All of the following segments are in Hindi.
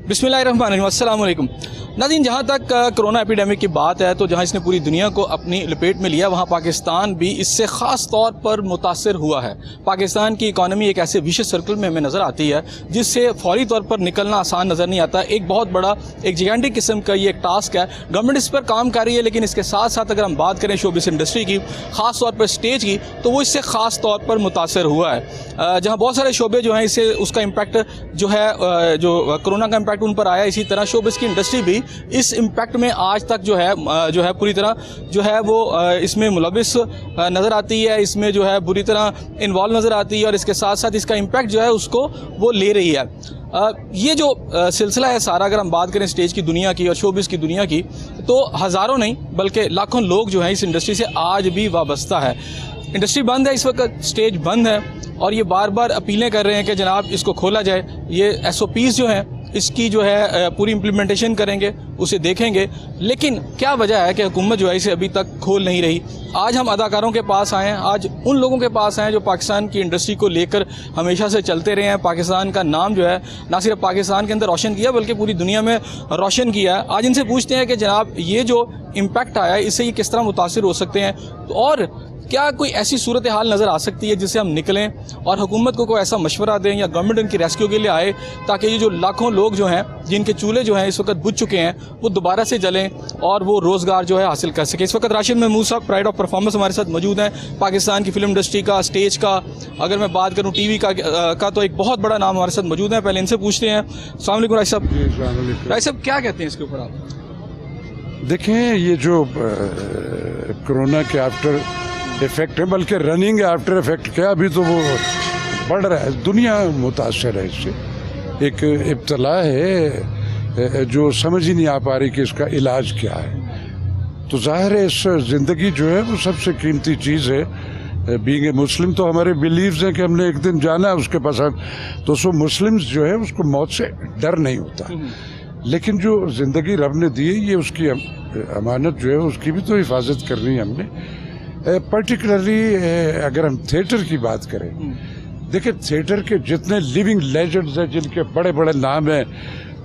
बिस्मिल्लाहिर्रहमानिर्रहीम, अस्सलाम वालेकुम। नाज़रीन, जहाँ तक कोरोना एपिडेमिक की बात है तो जहाँ इसने पूरी दुनिया को अपनी लपेट में लिया, वहाँ पाकिस्तान भी इससे ख़ास तौर पर मुतासर हुआ है। पाकिस्तान की इकॉनमी एक ऐसे विशेष सर्कल में हमें नज़र आती है जिससे फौरी तौर पर निकलना आसान नज़र नहीं आता। एक बहुत बड़ा एक जिगेंटिक किस्म का ये एक टास्क है। गवर्नमेंट इस पर काम कर रही है, लेकिन इसके साथ साथ अगर हम बात करें शोबिस इंडस्ट्री की, ख़ास तौर पर स्टेज की, तो वो इससे ख़ास तौर पर मुतासर हुआ है। जहाँ बहुत सारे शोबे जो हैं, इससे उसका इम्पैक्ट जो है, जो कोरोना का इम्पैक्ट उन पर आया, इसी तरह शोबिस की इंडस्ट्री भी इस इम्पैक्ट में आज तक जो है पूरी तरह जो है वो इसमें मुलविस नज़र आती है, इसमें जो है बुरी तरह इन्वॉल्व नज़र आती है और इसके साथ साथ इसका इम्पैक्ट जो है उसको वो ले रही है। ये जो सिलसिला है सारा, अगर हम बात करें स्टेज की दुनिया की और शोबिस की दुनिया की, तो हज़ारों नहीं बल्कि लाखों लोग जो हैं इस इंडस्ट्री से आज भी वाबस्ता है। इंडस्ट्री बंद है इस वक्त, स्टेज बंद है और ये बार बार अपीलें कर रहे हैं कि जनाब इसको खोला जाए। ये SOPs जो हैं इसकी जो है पूरी इम्प्लीमेंटेशन करेंगे, उसे देखेंगे, लेकिन क्या वजह है कि हुकूमत जो है इसे अभी तक खोल नहीं रही। आज हम अदाकारों के पास आए हैं, आज उन लोगों के पास आए हैं जो पाकिस्तान की इंडस्ट्री को लेकर हमेशा से चलते रहे हैं। पाकिस्तान का नाम जो है ना सिर्फ पाकिस्तान के अंदर रोशन किया बल्कि पूरी दुनिया में रोशन किया है। आज इनसे पूछते हैं कि जनाब ये जो इम्पैक्ट आया है इससे ये किस तरह मुतासिर हो सकते हैं, और क्या कोई ऐसी सूरत हाल नज़र आ सकती है जिससे हम निकलें और हुकूमत को कोई ऐसा मशवरा दें या गवर्नमेंट उनकी रेस्क्यू के लिए आए, ताकि ये जो लाखों लोग जो हैं जिनके चूल्हे जो हैं इस वक्त बुझ चुके हैं वो दोबारा से जलें और वो रोज़गार जो है हासिल कर सकें। इस वक्त राशिद महमूद साहब, प्राइड ऑफ परफॉर्मेंस, हमारे साथ मौजूद हैं। पाकिस्तान की फिल्म इंडस्ट्री का, स्टेज का, अगर मैं बात करूँ TV का तो एक बहुत बड़ा नाम हमारे साथ मौजूद है। पहले इनसे पूछते हैं। अस्सलाम वालेकुम राशिद साहब। राशिद साहब, क्या कहते हैं इसके ऊपर आप? देखें, ये जो कोरोना के आफ्टर इफेक्ट है, बल्कि रनिंग आफ्टर इफेक्ट क्या, अभी तो वो बढ़ रहा है, दुनिया मुतासर है इससे। एक इब्तला है जो समझ ही नहीं आ पा रही कि इसका इलाज क्या है। तो जाहिर है इस ज़िंदगी जो है वो सबसे कीमती चीज़ है। बीइंग ए मुस्लिम तो हमारे बिलीव्स हैं कि हमने एक दिन जाना है उसके पास, तो सो मुस्लिम्स जो है उसको मौत से डर नहीं होता। लेकिन जो ज़िंदगी रब ने दी है, ये उसकी अमानत जो है उसकी भी तो हिफाजत करनी है हमने। पर्टिकुलरली अगर हम थिएटर की बात करें, देखिए थिएटर के जितने लिविंग लेजेंड्स हैं, जिनके बड़े बड़े नाम हैं,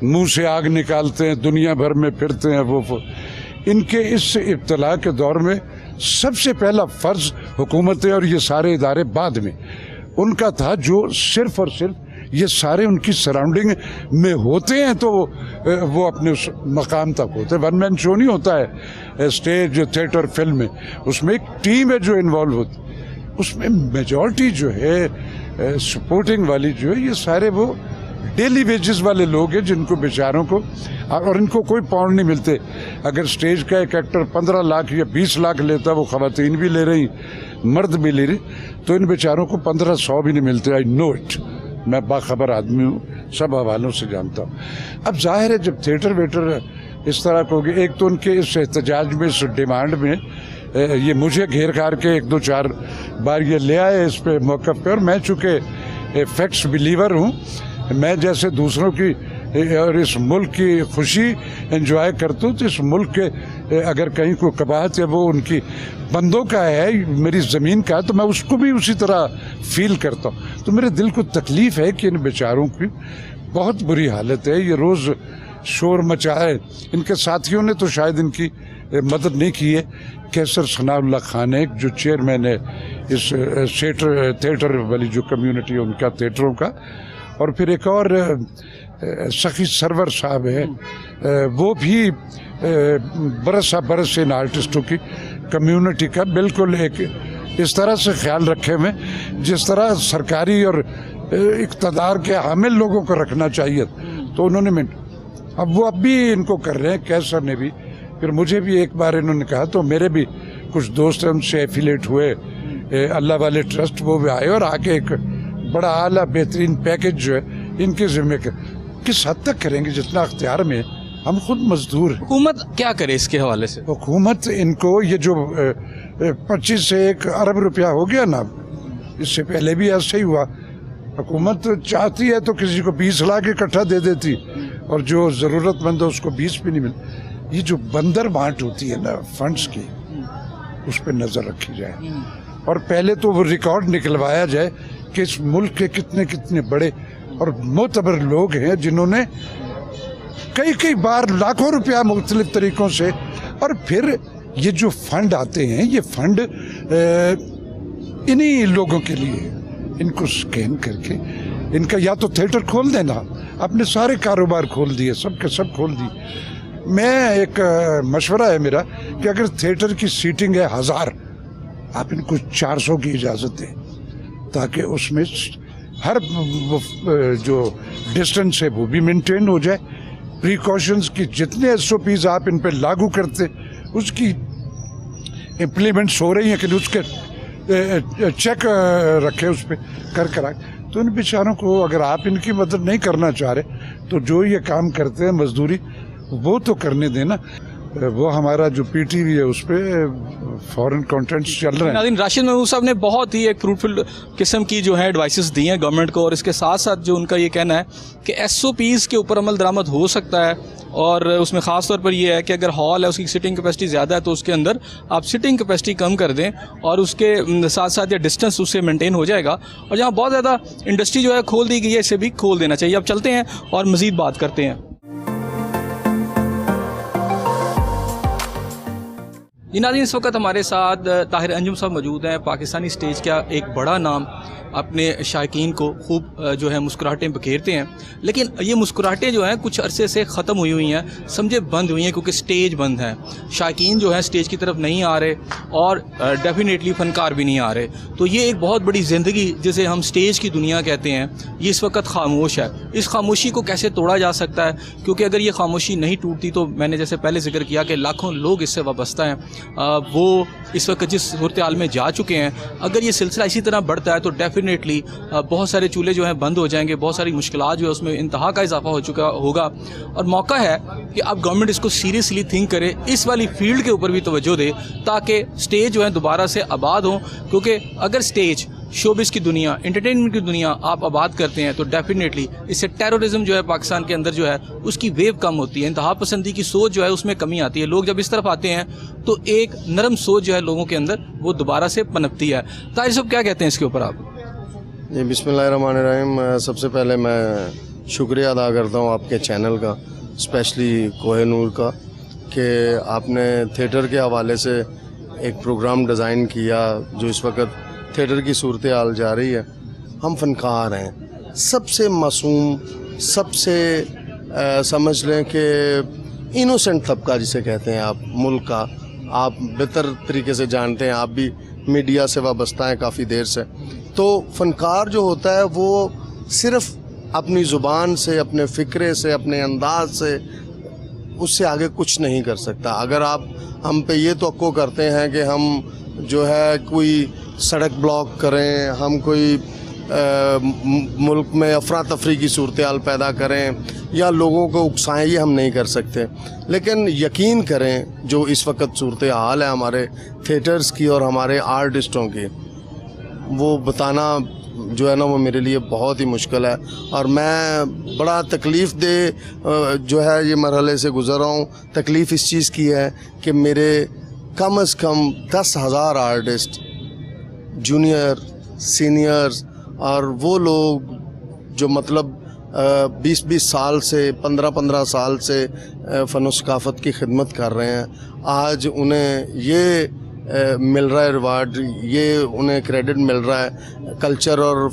मुंह से आग निकालते हैं, दुनिया भर में फिरते हैं, वो इनके इस इब्तला के दौर में सबसे पहला फ़र्ज़ हुकूमतें और ये सारे इदारे बाद में उनका था, जो सिर्फ़ और सिर्फ ये सारे उनकी सराउंडिंग में होते हैं तो वो अपने उस मकाम तक होते हैं। वन मैन शो नहीं होता है स्टेज, थिएटर, फिल्म में, उसमें एक टीम है जो इन्वॉल्व होती, उसमें मेजॉरिटी जो है सपोर्टिंग वाली जो है, ये सारे वो डेली वेजेस वाले लोग हैं जिनको बेचारों को, और इनको कोई पाउंड नहीं मिलते। अगर स्टेज का एक एक्टर 15 लाख या 20 लाख लेता, वो ख़वातीन भी ले रही, मर्द भी ले रही, तो इन बेचारों को 1500 भी नहीं मिलते। आई नो इट, मैं बाखबर आदमी हूँ, सब हवालों से जानता हूँ। अब जाहिर है जब थिएटर वेटर इस तरह को होगी, एक तो उनके इस एहतजाज में, इस डिमांड में, ये मुझे घेर खार के 1-2-4 बार ये ले आए इस पे मौक़े पे, और मैं चूँकि फैक्ट्स बिलीवर हूँ, मैं जैसे दूसरों की और इस मुल्क की खुशी एंजॉय करता हूँ, तो इस मुल्क के अगर कहीं को कबाहत है वो उनकी बंदों का है, मेरी ज़मीन का है, तो मैं उसको भी उसी तरह फील करता हूँ। तो मेरे दिल को तकलीफ़ है कि इन बेचारों की बहुत बुरी हालत है, ये रोज़ शोर मचाए। इनके साथियों ने तो शायद इनकी मदद नहीं की है। कैसर सनाउल्लाह खान है जो चेयरमैन है इस थिएटर वाली जो कम्युनिटी है उनका, थिएटरों का, और फिर एक और सखी सरवर साहब है, वो भी बरस इन आर्टिस्टों की कम्युनिटी का बिल्कुल एक इस तरह से ख्याल रखे हुए जिस तरह सरकारी और इक़्तिदार के हामिल लोगों को रखना चाहिए। तो उन्होंने अब भी इनको कर रहे हैं, कैसर ने भी, फिर मुझे भी एक बार इन्होंने कहा, तो मेरे भी कुछ दोस्त हैं उनसे एफिलेट हुए, अल्लाह वाले ट्रस्ट, वो भी आए और आके एक बड़ा आला बेहतरीन पैकेज जो है इनके ज़िम्मे किस हद तक करेंगे, जितना अख्तियार में हम खुद मजदूर हैं। हुकूमत क्या करे इसके हवाले से? हुकूमत इनको ये जो 25 से 1 अरब रुपया हो गया ना, इससे पहले भी ऐसे ही हुआ। हुकूमत चाहती है तो किसी को 20 लाख इकट्ठा दे देती, और जो ज़रूरतमंद है उसको 20 भी नहीं मिलती। ये जो बंदर बांट होती है ना फंड्स की, उस पर नज़र रखी जाए, और पहले तो वो रिकॉर्ड निकलवाया जाए कि इस मुल्क के कितने कितने बड़े और मोतबर लोग हैं जिन्होंने कई कई बार लाखों रुपया मुख्तलिफ तरीक़ों से। और फिर ये जो फंड आते हैं, ये फंड इन्हीं लोगों के लिए, इनको स्कैन करके इनका या तो थिएटर खोल देना, अपने सारे कारोबार खोल दिए, सब के सब खोल दिए। मैं एक मशवरा है मेरा कि अगर थिएटर की सीटिंग है 1000, आप इनको 400 की इजाज़त दें, ताकि उसमें हर जो डिस्टेंस है वो भी मेंटेन हो जाए। प्रिकॉशंस की जितने SOPs आप इन पे लागू करते, उसकी इम्प्लीमेंट्स हो रही हैं कि उसके चेक रखे उस पर कर। तो इन बेचारों को अगर आप इनकी मदद नहीं करना चाह रहे तो जो ये काम करते हैं मजदूरी, वो तो करने देना। वो हमारा जो PTV है उस पर फॉरेन कंटेंट्स चल रहे हैं। नाज़रीन, राशिद महमूद साहब ने बहुत ही एक फ्रूटफुल किस्म की जो है एडवाइसेस दी हैं गवर्नमेंट को, और इसके साथ साथ जो उनका ये कहना है कि SOPs के ऊपर अमल दरामद हो सकता है। और उसमें ख़ास तौर पर यह है कि अगर हॉल है उसकी सिटिंग कैपेसिटी ज़्यादा है तो उसके अंदर आप सिटिंग कैपेसिटी कम कर दें, और उसके साथ साथ ये डिस्टेंस उससे मेंटेन हो जाएगा। और जहाँ बहुत ज़्यादा इंडस्ट्री जो है खोल दी गई है, इसे भी खोल देना चाहिए। अब चलते हैं और मज़ीद बात करते हैं। जी नाज़रीन, इस वक्त हमारे साथ ताहिर अंजुम साहब मौजूद हैं। पाकिस्तानी स्टेज का एक बड़ा नाम, अपने शायकीन को खूब जो है मुस्कुराहटें बखेरते हैं, लेकिन ये मुस्कुराहटें जो हैं कुछ अरसे से ख़त्म हुई हैं, समझे बंद हुई हैं, क्योंकि स्टेज बंद है। शायकीन जो है स्टेज की तरफ नहीं आ रहे, और डेफिनेटली फ़नकार भी नहीं आ रहे। तो ये एक बहुत बड़ी ज़िंदगी जिसे हम स्टेज की दुनिया कहते हैं, ये इस वक्त खामोश है। इस खामोशी को कैसे तोड़ा जा सकता है? क्योंकि अगर ये खामोशी नहीं टूटती तो मैंने जैसे पहले जिक्र किया कि लाखों लोग इससे वाबस्ता हैं, वो इस वक्त जिस सूरत-ए-हाल में जा चुके हैं। अगर ये सिलसिला इसी तरह बढ़ता है तो डेफिनेटली बहुत सारे चूल्हे जो हैं बंद हो जाएंगे, बहुत सारी मुश्किलात जो है उसमें इंतहा का इजाफा हो चुका होगा। और मौका है कि अब गवर्नमेंट इसको सीरियसली थिंक करे, इस वाली फील्ड के ऊपर भी तवज्जो दे, ताकि स्टेज जो है दोबारा से आबाद हों। क्योंकि अगर स्टेज, शोबिस की दुनिया, एंटरटेनमेंट की दुनिया आप आबाद करते हैं तो डेफिनेटली इससे टेररिज्म जो है पाकिस्तान के अंदर जो है उसकी वेव कम होती है, इंतहा पसंदी की सोच जो है उसमें कमी आती है। लोग जब इस तरफ आते हैं तो एक नरम सोच जो है लोगों के अंदर वो दोबारा से पनपती है। ताहिर साहब क्या कहते हैं इसके ऊपर आप? जी बिस्मिल्लाहिर्रहमानिर्रहीम। सबसे पहले मैं शुक्रिया अदा करता हूँ आपके चैनल का, स्पेशली कोहिनूर का, कि आपने थिएटर के हवाले से एक प्रोग्राम डिज़ाइन किया जो इस वक्त थिएटर की सूरत हाल जा रही है। हम फ़नकार हैं, सबसे मासूम, सबसे समझ लें कि इनोसेंट तबका जिसे कहते हैं आप, मुल्क का, आप बेहतर तरीके से जानते हैं, आप भी मीडिया से वाबस्ता हैं काफ़ी देर से। तो फ़नकार जो होता है वो सिर्फ़ अपनी ज़ुबान से, अपने फ़िक्रे से, अपने अंदाज से, उससे आगे कुछ नहीं कर सकता। अगर आप हम पे ये तवक्को करते हैं कि हम जो है कोई सड़क ब्लॉक करें, हम कोई मुल्क में अफरा तफरी की सूरत हाल पैदा करें या लोगों को उकसाएं, ये हम नहीं कर सकते। लेकिन यकीन करें जो इस वक्त सूरत हाल है हमारे थिएटर्स की और हमारे आर्टिस्टों की, वो बताना जो है ना वो मेरे लिए बहुत ही मुश्किल है। और मैं बड़ा तकलीफ़ दे जो है ये मरहले से गुज़र रहा हूँ। तकलीफ़ इस चीज़ की है कि मेरे कम से कम 10,000 आर्टिस्ट, जूनियर, सीनियर्स और वो लोग जो मतलब 20-20 साल से, 15-15 साल से फ़न सकाफ़त की खिदमत कर रहे हैं, आज उन्हें ये मिल रहा है रिवार्ड, ये उन्हें क्रेडिट मिल रहा है कल्चर और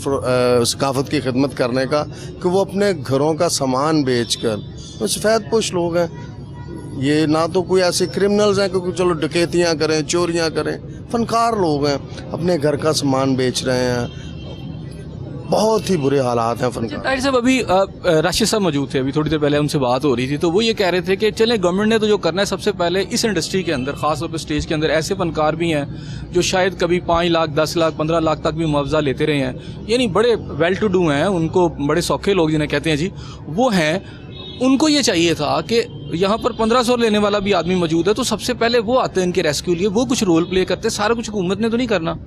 सकाफ़त की खिदमत करने का, कि वो अपने घरों का सामान बेचकर, वो सफ़ेद पोश लोग हैं, ये ना तो कोई ऐसे क्रिमिनल्स हैं क्योंकि चलो डकैतियाँ करें, चोरियाँ करें, फ़नकार लोग हैं, अपने घर का सामान बेच रहे हैं। बहुत ही बुरे हालात हैं फ़नकार। ताहिर साहब, अभी राशिद साहब मौजूद थे, अभी थोड़ी देर पहले उनसे बात हो रही थी, तो वो ये कह रहे थे कि चले गवर्नमेंट ने तो जो करना है, सबसे पहले इस इंडस्ट्री के अंदर, ख़ासतौर पर स्टेज के अंदर, ऐसे फ़नकार भी हैं जो शायद कभी 5 लाख, 10 लाख, 15 लाख तक भी मुआवजा लेते रहे हैं, यानी बड़े वेल टू डू हैं, उनको बड़े सौखे लोग जिन्हें कहते हैं जी, वो हैं। उनको ये चाहिए था कि यहाँ पर 1500 लेने वाला भी आदमी मौजूद है, तो सबसे पहले वो आते हैं इनके रेस्क्यू लिए, वो कुछ रोल प्ले करते, सारा कुछ हुकूमत ने तो नहीं करना।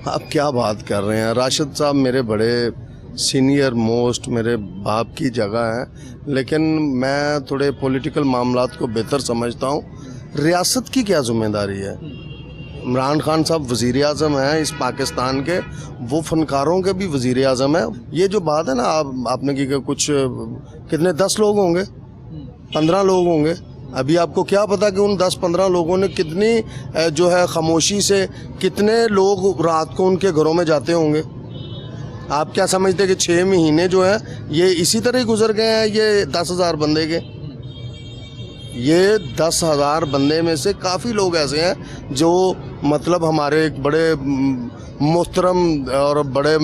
आप क्या बात कर रहे हैं? राशिद साहब मेरे बड़े सीनियर मोस्ट, मेरे बाप की जगह हैं, लेकिन मैं थोड़े पॉलिटिकल मामलात को बेहतर समझता हूँ। रियासत की क्या ज़िम्मेदारी है? इमरान खान साहब वज़ीर आज़म हैं इस पाकिस्तान के, वो फ़नकारों के भी वज़ीर आज़म हैं। ये जो बात है ना आपने की कि कुछ कितने 10 लोग होंगे, 15 लोग होंगे। अभी आपको क्या पता कि उन 10-15 लोगों ने कितनी जो है खामोशी से कितने लोग रात को उनके घरों में जाते होंगे। आप क्या समझते कि 6 महीने जो है ये इसी तरह ही गुजर गए हैं ये 10,000 बंदे के? ये 10,000 बंदे में से काफ़ी लोग ऐसे हैं जो मतलब हमारे एक बड़े मोहतरम और बड़े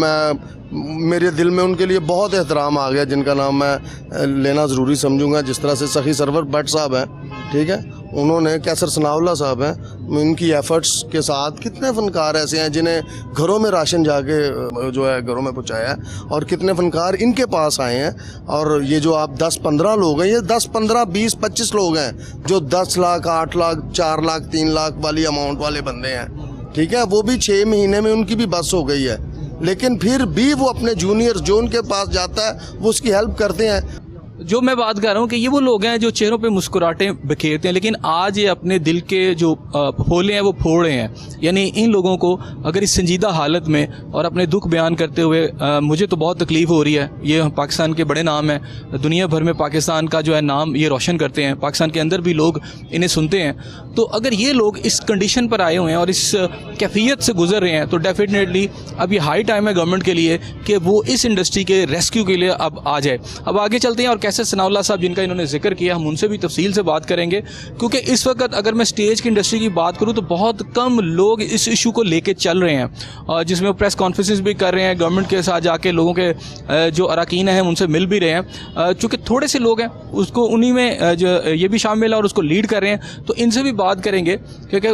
मेरे दिल में उनके लिए बहुत एहतराम आ गया, जिनका नाम मैं लेना ज़रूरी समझूंगा। जिस तरह से सखी सरवर भट्ट साहब हैं, ठीक है, उन्होंने कैसर सनाउल्लाह साहब हैं, उनकी एफ़र्ट्स के साथ कितने फ़नकार ऐसे हैं जिन्हें घरों में राशन जाके जो है घरों में पहुंचाया है, और कितने फ़नकार इनके पास आए हैं। और ये जो आप 10-15 लोग हैं, ये 10-15, 20-25 लोग हैं जो 10 लाख, 8 लाख, 4 लाख, 3 लाख वाली अमाउंट वाले बंदे हैं, ठीक है। वो भी 6 महीने में उनकी भी बस हो गई है, लेकिन फिर भी वो अपने जूनियर जो उनके पास जाता है वो उसकी हेल्प करते हैं। जो मैं बात कर रहा हूँ कि ये वो लोग हैं जो चेहरों पे मुस्कुराहटें बिखेरते हैं, लेकिन आज ये अपने दिल के जो फोले हैं वो फोड़ रहे हैं। यानी इन लोगों को अगर इस संजीदा हालत में और अपने दुख बयान करते हुए मुझे तो बहुत तकलीफ़ हो रही है। ये पाकिस्तान के बड़े नाम हैं, दुनिया भर में पाकिस्तान का जो है नाम ये रोशन करते हैं, पाकिस्तान के अंदर भी लोग इन्हें सुनते हैं। तो अगर ये लोग इस कंडीशन पर आए हुए हैं और इस कैफियत से गुजर रहे हैं तो डेफिनेटली अब ये हाई टाइम है गवर्नमेंट के लिए कि वो इस इंडस्ट्री के रेस्क्यू के लिए अब आ जाए। अब आगे चलते हैं और कैसर सनाउल्लाह साहब जिनका इन्होंने जिक्र किया, हम उनसे भी तफसील से बात करेंगे, क्योंकि इस वक्त अगर मैं स्टेज की इंडस्ट्री की बात करूं तो बहुत कम लोग इस इशू को लेके चल रहे हैं, जिसमें वो प्रेस कॉन्फ्रेंसेस भी कर रहे हैं, गवर्नमेंट के साथ जाके लोगों के जो अरकान हैं उनसे मिल भी रहे हैं। चूँकि थोड़े से लोग हैं उसको उन्हीं में जो ये भी शामिल है और उसको लीड कर रहे हैं, तो इनसे भी बात करेंगे। क्योंकि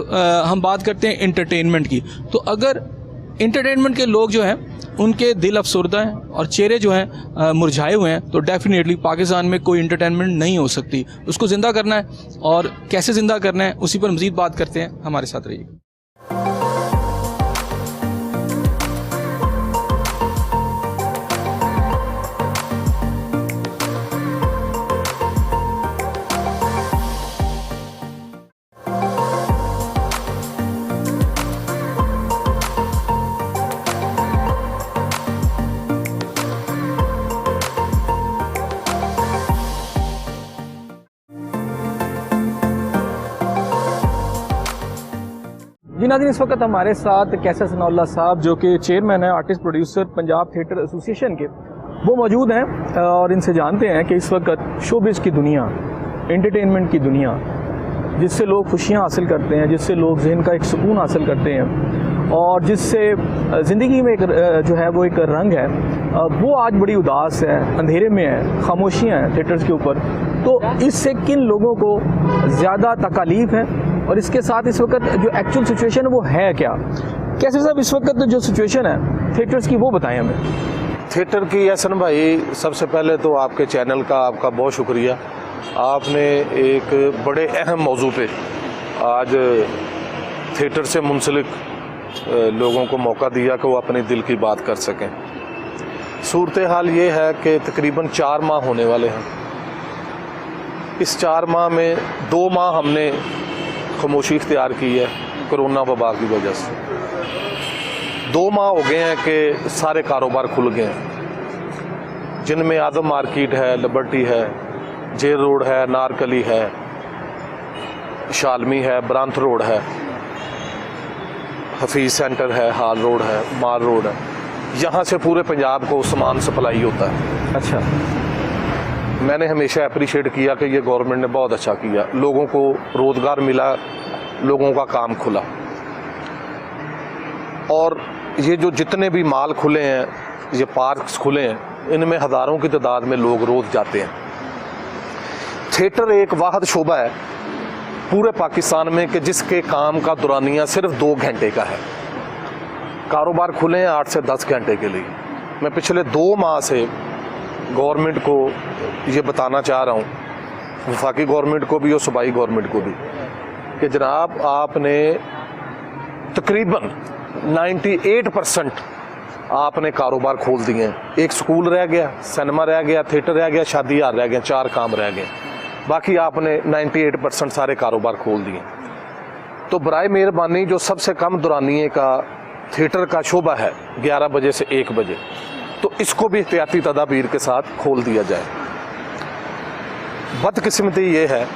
हम बात करते हैं इंटरटेनमेंट की, तो अगर इंटरटेनमेंट के लोग जो हैं उनके दिल अफसरदा हैं और चेहरे जो हैं मुरझाए हुए हैं, तो डेफिनेटली पाकिस्तान में कोई इंटरटेनमेंट नहीं हो सकती। उसको ज़िंदा करना है, और कैसे ज़िंदा करना है उसी पर मज़ीद बात करते हैं। हमारे साथ रहिए। जी नाज़रीन, इस वक्त हमारे साथ कैसर सनाउल्लाह साहब जो कि चेयरमैन है artist producer Punjab theatre association के, वो मौजूद हैं और इनसे जानते हैं कि इस वक्त शोबिज़ की दुनिया, एंटरटेनमेंट की दुनिया, जिससे लोग खुशियाँ हासिल करते हैं, जिससे लोग जहन का एक सुकून हासिल करते हैं और जिससे ज़िंदगी में एक जो है वो एक रंग है, वो आज बड़ी उदास है, अंधेरे में है, खामोशियाँ हैं थिएटर्स के ऊपर। तो इससे किन लोगों को ज़्यादा तकालीफ है और इसके साथ इस वक्त जो एक्चुअल सिचुएशन है वो है क्या? कैसे साहब इस वक्त जो सिचुएशन है थिएटर्स की वो बताएं हमें। थिएटर की एहसन भाई, सबसे पहले तो आपके चैनल का आपका बहुत शुक्रिया। आपने एक बड़े अहम मौजू पे आज थिएटर से मुंसलिक लोगों को मौका दिया कि वो अपने दिल की बात कर सकें। सूरत हाल ये है कि तकरीबन 4 माह होने वाले हैं। इस 4 माह में 2 माह हमने खामोशी इख्तियार की है कोरोना वबा की वजह से। 2 माह हो गए हैं कि सारे कारोबार खुल गए हैं, जिनमें आदम मार्केट है, लिबर्टी है, जेल रोड है, नारकली है, शालमी है, ब्रांथ रोड है, हफीज़ सेंटर है, हाल रोड है, माल रोड है। यहाँ से पूरे पंजाब को सामान सप्लाई होता है। अच्छा, मैंने हमेशा अप्रिशिएट किया कि ये गवर्नमेंट ने बहुत अच्छा किया, लोगों को रोज़गार मिला, लोगों का काम खुला। और ये जो जितने भी माल खुले हैं, ये पार्क्स खुले हैं, इनमें हज़ारों की तादाद में लोग रोज़ जाते हैं। थिएटर एक वाहिद शोबा है पूरे पाकिस्तान में कि जिसके काम का दुरानिया सिर्फ 2 घंटे का है। कारोबार खुले हैं 8 से 10 घंटे के लिए। मैं पिछले 2 माह से गवर्नमेंट को ये बताना चाह रहा हूँ, वफाकी गवर्नमेंट को भी और सूबाई गवर्नमेंट को भी, कि जनाब आपने तकरीबन 98% आपने कारोबार खोल दिए हैं। एक स्कूल रह गया, सिनेमा रह गया, थिएटर रह गया, शादी हाल रह गए, 4 काम रह गए, बाकी आपने 98% सारे कारोबार खोल दिए। तो बराए मेहरबानी जो सबसे कम दुरानिए का थिएटर का शोबा है 11 बजे से 1 बजे, तो इसको भी एहतियाती तदाबीर के साथ खोल दिया जाए। बदकिस्मती ये है,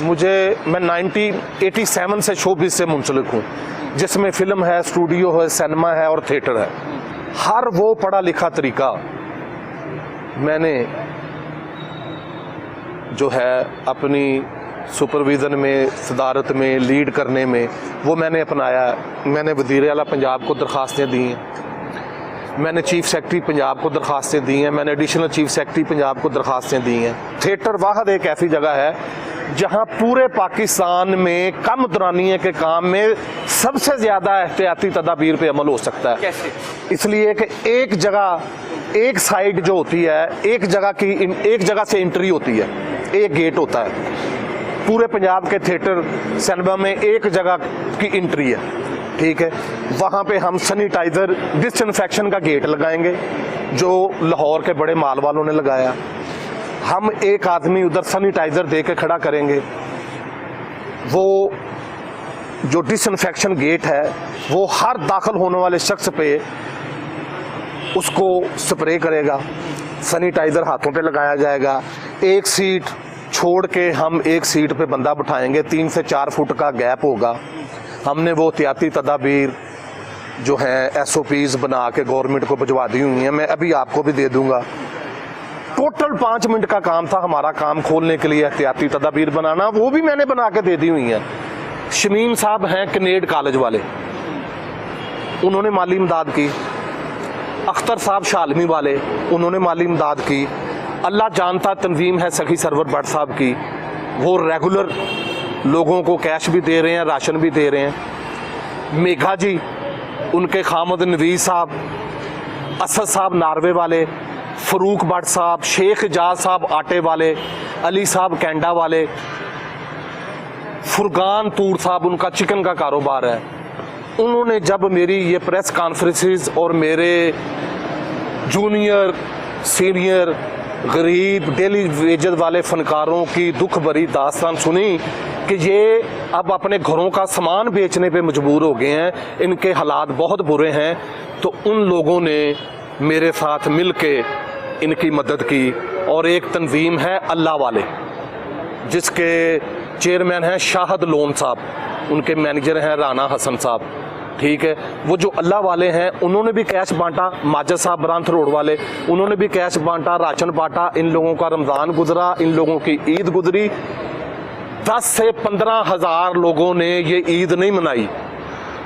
मैं 1987 से शोबिज़ से मुंसलिक हूँ, जिसमें फ़िल्म है, स्टूडियो है, सिनेमा है और थिएटर है। हर वो पढ़ा लिखा तरीका मैंने जो है अपनी सुपरविज़न में, सदारत में, लीड करने में, वो मैंने अपनाया। मैंने वज़ीर आला पंजाब को दरख्वास्तें दी हैं, मैंने चीफ सेक्रेटरी पंजाब को दरख्वास्तें दी हैं, मैंने एडिशनल चीफ सेक्रेटरी पंजाब को दरख्वास्तें दी हैं। थिएटर वाहद एक ऐसी जगह है जहां पूरे पाकिस्तान में कम दौरानिए के काम में सबसे ज़्यादा एहतियाती तदाबीर पे अमल हो सकता है। कैसे? इसलिए कि एक जगह, एक साइड जो होती है, एक जगह से एंट्री होती है, एक गेट होता है। पूरे पंजाब के थिएटर सिनेमा में एक जगह की एंट्री है, ठीक है। वहाँ पे हम सैनिटाइज़र, डिसइंफेक्शन का गेट लगाएंगे जो लाहौर के बड़े माल वालों ने लगाया। हम एक आदमी उधर सैनिटाइज़र दे के खड़ा करेंगे, वो जो डिसइंफेक्शन गेट है वो हर दाखिल होने वाले शख्स पे उसको स्प्रे करेगा, सैनिटाइज़र हाथों पे लगाया जाएगा। एक सीट छोड़ के हम एक सीट पे बंदा बिठाएंगे, 3 से 4 फुट का गैप होगा। हमने वो एहतियाती तदाबीर जो है SOPs बना के गवर्नमेंट को भिजवा दी हुई हैं, मैं अभी आपको भी दे दूंगा। टोटल 5 मिनट का काम था हमारा काम खोलने के लिए एहतियाती तदाबीर बनाना, वो भी मैंने बना के दे दी हुई हैं। शमीम साहब हैं कनेड कॉलेज वाले, उन्होंने माली इमदाद की। अख्तर साहब शालमी वाले, उन्होंने माली इमदाद की। अल्लाह जानता तंजीम है सखी सरवर भट्ट साहब की, वो रेगुलर लोगों को कैश भी दे रहे हैं, राशन भी दे रहे हैं। मेघा जी, उनके खामद नवीज साहब, असद साहब नारवे वाले, फ़रूक भट्ट साहब, शेख एजाज साहब आटे वाले, अली साहब कैंडा वाले, फुरगान तूर साहब, उनका चिकन का कारोबार है। उन्होंने जब मेरी ये प्रेस कॉन्फ्रेंसेस और मेरे जूनियर, सीनियर, गरीब, डेली वेजेस वाले फनकारों की दुख भरी दास्तान सुनी कि ये अब अपने घरों का सामान बेचने पे मजबूर हो गए हैं, इनके हालात बहुत बुरे हैं, तो उन लोगों ने मेरे साथ मिल के इनकी मदद की। और एक तंजीम है अल्लाह वाले, जिसके चेयरमैन हैं शाहद लोन साहब, उनके मैनेजर हैं राना हसन साहब, ठीक है। वो जो अल्लाह वाले हैं उन्होंने भी कैश बांटा, माजद साहब ब्रांथ रोड वाले, उन्होंने भी कैश बांटा, राशन बांटा। इन लोगों का रमज़ान गुजरा, इन लोगों की ईद गुजरी। 10 से 15 हज़ार लोगों ने ये ईद नहीं मनाई।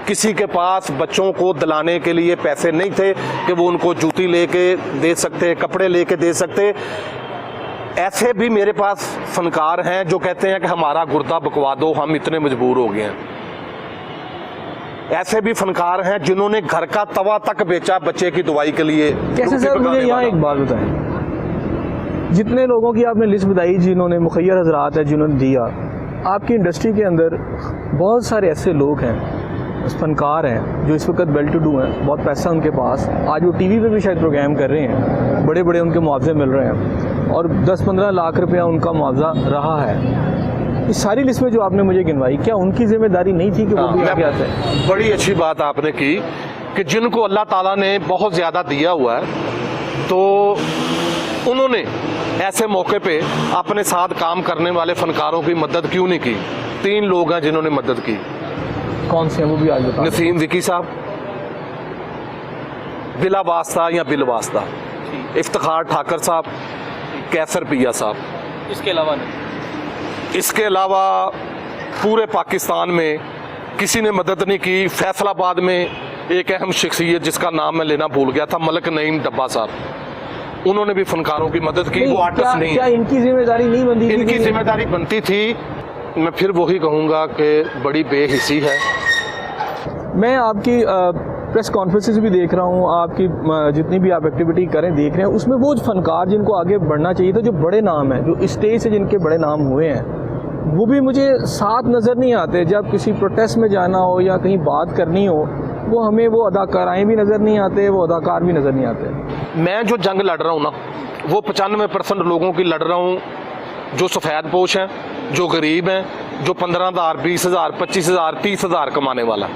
किसी के पास बच्चों को दिलाने के लिए पैसे नहीं थे कि वो उनको जूती लेके दे सकते, कपड़े लेके दे सकते। ऐसे भी मेरे पास फनकार हैं जो कहते हैं कि हमारा गुर्दा बकवा दो, हम इतने मजबूर हो गए हैं। ऐसे भी फनकार हैं जिन्होंने घर का तवा तक बेचा बच्चे की दवाई के लिए। कैसे सर, मुझे यहाँ एक बात बताएं, जितने लोगों की आपने लिस्ट बताई जिन्होंने, मुखैर हजरात है जिन्होंने दिया, आपकी इंडस्ट्री के अंदर बहुत सारे ऐसे लोग हैं, फनकार हैं जो इस वक्त वेल टू डू हैं, बहुत पैसा उनके पास, आज वो टीवी पे भी शायद प्रोग्राम कर रहे हैं, बड़े बड़े उनके मुआवजे मिल रहे हैं और 10-15 लाख रुपया उनका मुआवजा रहा है। इस सारी लिस्ट में जो आपने मुझे गिनवाई, क्या उनकी जिम्मेदारी नहीं थी कि वो भी आगे आते हैं? बड़ी अच्छी बात आपने की कि जिनको अल्लाह ताला ने बहुत ज़्यादा दिया हुआ है, तो उन्होंने ऐसे मौके पे अपने साथ काम करने वाले फनकारों की मदद क्यों नहीं की? 3 लोग हैं जिन्होंने मदद की। कौन से हैं वो भी आज बताएं। नसीम विकी साहब, बिला वास्ता या बिल वास्ता, इफ्तिखार ठाकर साहब, कैसर पिया साहब। इसके अलावा नहीं? इसके अलावा पूरे पाकिस्तान में किसी ने मदद नहीं की। फैसलाबाद में एक अहम शख्सियत जिसका नाम मैं लेना भूल गया था, मलक नईम डब्बा साहब, उन्होंने भी फनकारों की मदद की। वो आर्टिस्ट नहीं, क्या इनकी जिम्मेदारी नहीं बनती? इनकी जिम्मेदारी बनती थी। मैं फिर वही कहूँगा कि बड़ी बेहिसी है। मैं आपकी प्रेस कॉन्फ्रेंसेस भी देख रहा हूँ, आपकी जितनी भी आप एक्टिविटी करें देख रहे हैं, उसमें वो फनकार जिनको आगे बढ़ना चाहिए था, जो बड़े नाम हैं, जो स्टेज से जिनके बड़े नाम हुए हैं, वो भी मुझे साथ नज़र नहीं आते। जब किसी प्रोटेस्ट में जाना हो या कहीं बात करनी हो, वो हमें वो अदाकाराएँ भी नज़र नहीं आते, वो अदाकार भी नज़र नहीं आते। मैं जो जंग लड़ रहा हूँ ना, वो 95% लोगों की लड़ रहा हूँ जो सफ़ेद पोश हैं, जो गरीब हैं, जो 15,000, 20,000, 25,000, 30,000 कमाने वाला,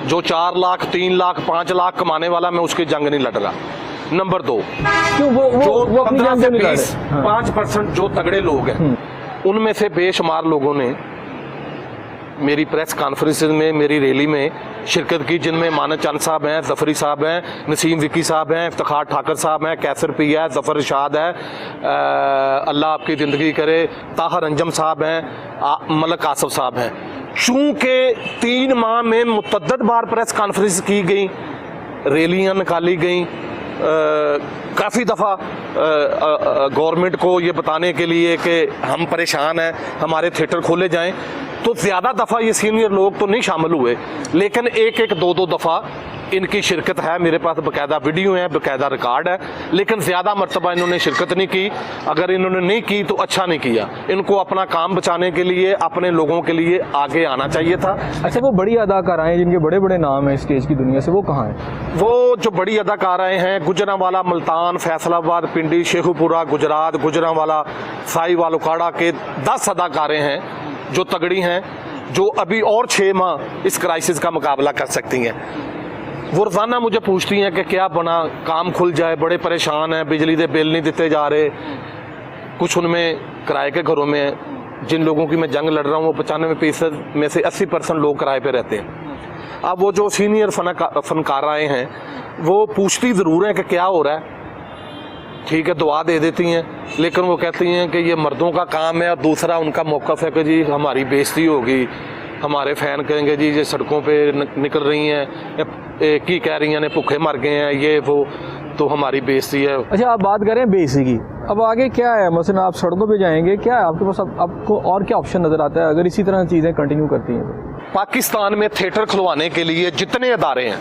जो 4 लाख, 3 लाख, 5 लाख कमाने वाला, मैं उसकी जंग नहीं लड़ रहा। नंबर 2, क्यों जो वो अपनी 15 जान से क्यों नहीं ला 20 रहे? हाँ। 5% जो तगड़े लोग हैं उनमें से बेशुमार लोगों ने मेरी प्रेस कॉन्फ्रेंस में, मेरी रैली में शिरकत की, जिनमें मानद चंद साहब हैं, जफरी साहब हैं, नसीम विकी साहब हैं, इफ्तिखार ठाकर साहब हैं, कैसर पी है, जफर इरशाद है, अल्लाह आपकी ज़िंदगी करे, ताहर अंजम साहब हैं, मलक आसफ साहब हैं। चूँकि 3 माह में मुतअद्दिद बार प्रेस कॉन्फ्रेंस की गई, रैलियाँ निकाली गई, काफ़ी दफ़ा गवर्नमेंट को ये बताने के लिए कि हम परेशान हैं, हमारे थिएटर खोले जाएं, तो ज़्यादा दफ़ा ये सीनियर लोग तो नहीं शामिल हुए, लेकिन एक 2 दफ़ा इनकी शिरकत है। मेरे पास बाकायदा वीडियो है, बाकायदा रिकॉर्ड है, लेकिन ज़्यादा मरतबा इन्होंने शिरकत नहीं की। अगर इन्होंने नहीं की तो अच्छा नहीं किया। इनको अपना काम बचाने के लिए, अपने लोगों के लिए आगे आना चाहिए था। अच्छा, वो बड़ी अदाकाराएं जिनके बड़े बड़े नाम हैं स्टेज की दुनिया से, वो कहाँ हैं? वो जो बड़ी अदाकाराएँ हैं, गुजरांवाला, मुल्तान, फैसलाबाद, पिंडी, शेखुपुरा, गुजरात, गुजरांवाला, साहिवाल, उखाड़ा के 10 अदाकारें हैं जो तगड़ी हैं, जो अभी और 6 माह इस क्राइसिस का मुकाबला कर सकती हैं। वो रोज़ाना मुझे पूछती हैं कि क्या बना, काम खुल जाए, बड़े परेशान हैं, बिजली के बिल नहीं दिते जा रहे। कुछ उनमें किराए के घरों में, जिन लोगों की मैं जंग लड़ रहा हूँ, वो 95% में से 80% लोग किराए पे रहते हैं। अब वो जो सीनियर फनकाराएँ हैं वो पूछती ज़रूर हैं कि क्या हो रहा है, ठीक है, दुआ दे देती हैं, लेकिन वो कहती हैं कि ये मर्दों का काम है। और दूसरा उनका मौक़िफ़ है कि जी हमारी बेइज्जती होगी, हमारे फ़ैन कहेंगे जी ये सड़कों पे निकल रही हैं, की कह रही हैं ने भूखे मर गए हैं, ये वो, तो हमारी बेइज्जती है। अच्छा, आप बात करें बेइज्जती की, अब आगे क्या है? मसलन आप सड़कों पे जाएंगे, क्या है आपके पास? आपको और क्या ऑप्शन नज़र आता है अगर इसी तरह चीज़ें कंटिन्यू करती हैं तो? पाकिस्तान में थिएटर खुलवाने के लिए जितने अदारे हैं,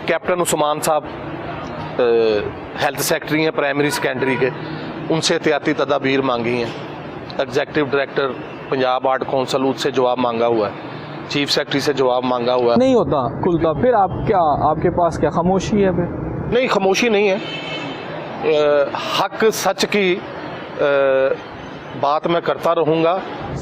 कैप्टन उस्मान साहब हेल्थ सेक्रेटरी हैं प्राइमरी सेकेंडरी के, उनसे एहतियाती तदाबीर मांगी हैं। Executive director Punjab art council, उससे जवाब मांगा हुआ है। चीफ सेक्रेटरी से जवाब मांगा हुआ है। नहीं होता खुलता, फिर आप क्या, आपके पास क्या खामोशी है फिर? नहीं, खामोशी नहीं है। हक सच की बात मैं करता रहूँगा।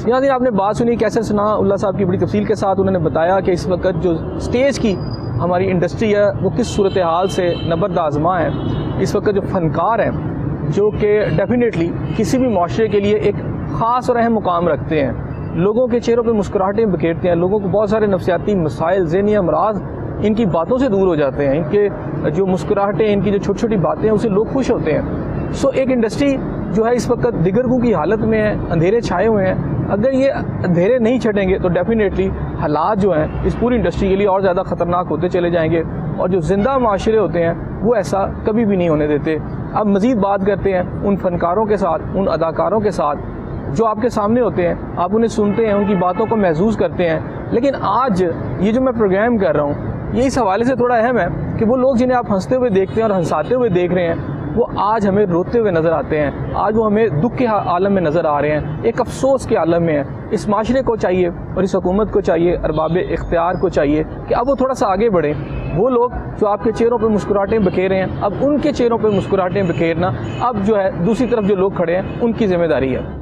यहाँ दिन आपने बात सुनी कैसे सुना उल्ला साहब की बड़ी तफसील के साथ। उन्होंने बताया कि इस वक्त जो स्टेज की हमारी इंडस्ट्री है वो किस सूरत हाल से नबर्द आज़मा है। इस वक्त जो फ़नकार हैं जो कि डेफिनेटली किसी भी माशरे के लिए एक ख़ास और अहम मुकाम रखते हैं, लोगों के चेहरों पे मुस्कुराहटें बिखेरते हैं, लोगों को बहुत सारे नफसियाती मसाइल, ज़हनी अमराज इनकी बातों से दूर हो जाते हैं। इनके जो मुस्कुराहटें, इनकी जो छोटी छोटी बातें हैं, उससे लोग खुश होते हैं। सो एक इंडस्ट्री जो है इस वक्त दिगरगू की हालत में है, अंधेरे छाए हुए हैं। अगर ये अंधेरे नहीं छटेंगे तो डेफिनेटली हालात जो हैं इस पूरी इंडस्ट्री के लिए और ज़्यादा ख़तरनाक होते चले जाएंगे, और जो ज़िंदा माशरे होते हैं वो ऐसा कभी भी नहीं होने देते। अब मज़ीद बात करते हैं उन फ़नकारों के साथ, उन अदाकारों के साथ जो आपके सामने होते हैं, आप उन्हें सुनते हैं, उनकी बातों को महसूस करते हैं। लेकिन आज ये जो मैं प्रोग्राम कर रहा हूँ, ये इस हवाले से थोड़ा अहम है कि वो लोग जिन्हें आप हंसते हुए देखते हैं और हंसाते हुए देख रहे हैं, वो आज हमें रोते हुए नज़र आते हैं। आज वो हमें दुख के आलम में नज़र आ रहे हैं, एक अफसोस के आलम में है। इस माशरे को चाहिए और इस हुकूमत को चाहिए, अरबाब इख्तियार को चाहिए कि अब वो थोड़ा सा आगे बढ़ें। वो लोग जो आपके चेहरों पे मुस्कुराहटें बिखेर रहे हैं, अब उनके चेहरों पे मुस्कुराहटें बिखेरना अब जो है दूसरी तरफ जो लोग खड़े हैं उनकी जिम्मेदारी है।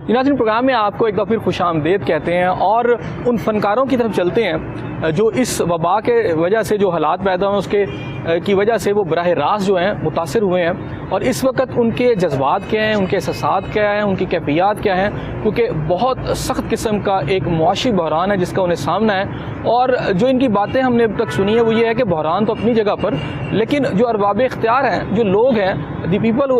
नाज़रीन, प्रोग्राम में आपको एक बार फिर खुशामदीद कहते हैं और उन फनकारों की तरफ चलते हैं जो इस वबा के वजह से जो हालात पैदा हुए उसके की वजह से वो बराह रास्त जो हैं मुतासिर हुए हैं। और इस वक्त उनके जज्बात क्या हैं, उनके एहसास क्या हैं, उनकी कैफियत क्या हैं, क्योंकि बहुत सख्त किस्म का एक मुआशी बहरान है जिसका उन्हें सामना है। और जो इनकी बातें हमने अब तक सुनी है वो ये है कि बहरान तो अपनी जगह पर, लेकिन जो अरबाब इख्तियार हैं, जो लोग हैं, the people